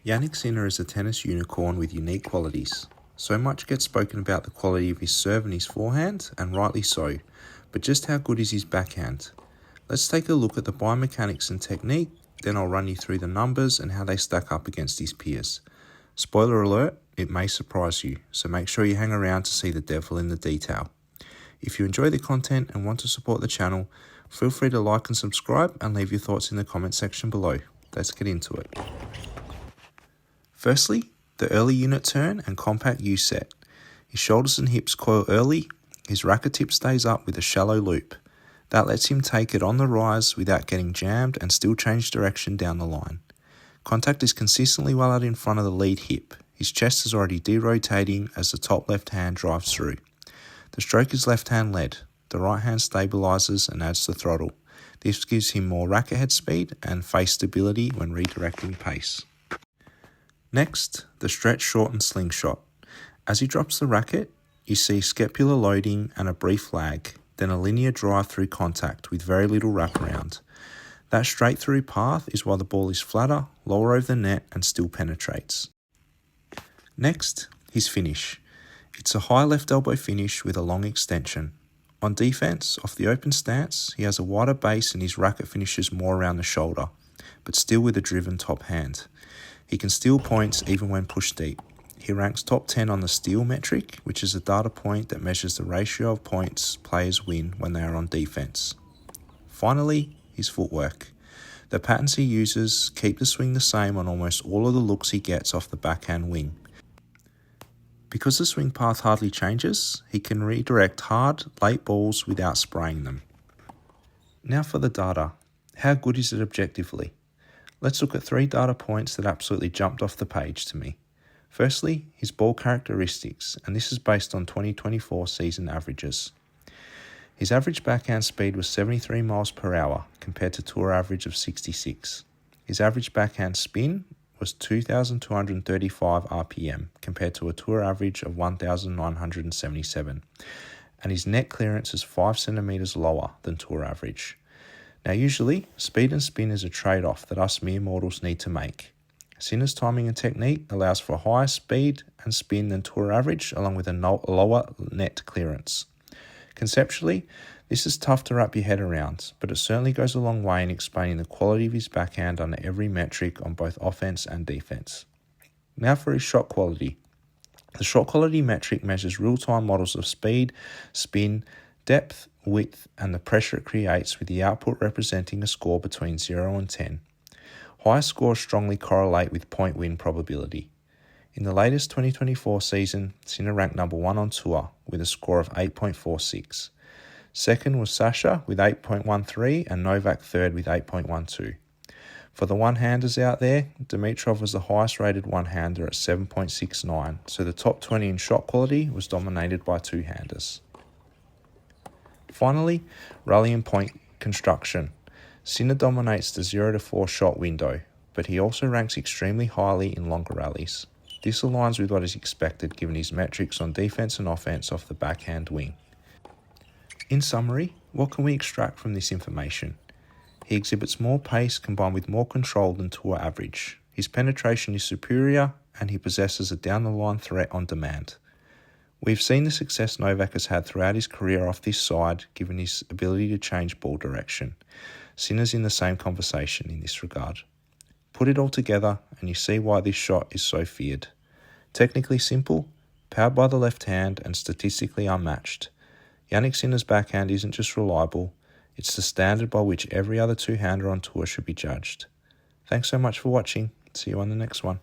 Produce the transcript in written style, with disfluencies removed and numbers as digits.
Jannik Sinner is a tennis unicorn with unique qualities. So much gets spoken about the quality of his serve and his forehand, and rightly so, but just how good is his backhand? Let's take a look at the biomechanics and technique, then I'll run you through the numbers and how they stack up against his peers. Spoiler alert, it may surprise you, so make sure you hang around to see the devil in the detail. If you enjoy the content and want to support the channel, feel free to like and subscribe and leave your thoughts in the comment section below. Let's get into it. Firstly, the early unit turn and compact U-set. His shoulders and hips coil early, his racket tip stays up with a shallow loop. That lets him take it on the rise without getting jammed and still change direction down the line. Contact is consistently well out in front of the lead hip. His chest is already derotating as the top left hand drives through. The stroke is left hand led. The right hand stabilizes and adds the throttle. This gives him more racket head speed and face stability when redirecting pace. Next, the stretch short and slingshot. As he drops the racket, you see scapular loading and a brief lag, then a linear drive through contact with very little wraparound. That straight through path is why the ball is flatter, lower over the net and still penetrates. Next, his finish. It's a high left elbow finish with a long extension. On defense, off the open stance, he has a wider base and his racket finishes more around the shoulder, but still with a driven top hand. He can steal points even when pushed deep. He ranks top 10 on the steal metric, which is a data point that measures the ratio of points players win when they are on defense. Finally, his footwork. The patterns he uses keep the swing the same on almost all of the looks he gets off the backhand wing. Because the swing path hardly changes, he can redirect hard, late balls without spraying them. Now for the data. How good is it objectively? Let's look at 3 data points that absolutely jumped off the page to me. Firstly, his ball characteristics, and this is based on 2024 season averages. His average backhand speed was 73 miles per hour compared to tour average of 66. His average backhand spin was 2,235 RPM compared to a tour average of 1,977, and his net clearance is 5 centimeters lower than tour average. Now usually, speed and spin is a trade-off that us mere mortals need to make. Sinner's timing and technique allows for a higher speed and spin than tour average, along with a lower net clearance. Conceptually, this is tough to wrap your head around, but it certainly goes a long way in explaining the quality of his backhand on every metric on both offense and defense. Now for his shot quality. The shot quality metric measures real-time models of speed, spin, depth, width, and the pressure it creates, with the output representing a score between 0 and 10. High scores strongly correlate with point win probability. In the latest 2024 season, Sinner ranked number 1 on tour with a score of 8.46. Second was Sasha with 8.13 and Novak third with 8.12. For the one-handers out there, Dimitrov was the highest rated one-hander at 7.69, so the top 20 in shot quality was dominated by two-handers. Finally, rally and point construction. Sinner dominates the 0 to 4 shot window, but he also ranks extremely highly in longer rallies. This aligns with what is expected given his metrics on defense and offense off the backhand wing. In summary, what can we extract from this information? He exhibits more pace combined with more control than tour average. His penetration is superior and he possesses a down-the-line threat on demand. We've seen the success Novak has had throughout his career off this side, given his ability to change ball direction. Sinner's in the same conversation in this regard. Put it all together and you see why this shot is so feared. Technically simple, powered by the left hand and statistically unmatched. Jannik Sinner's backhand isn't just reliable, it's the standard by which every other two-hander on tour should be judged. Thanks so much for watching. See you on the next one.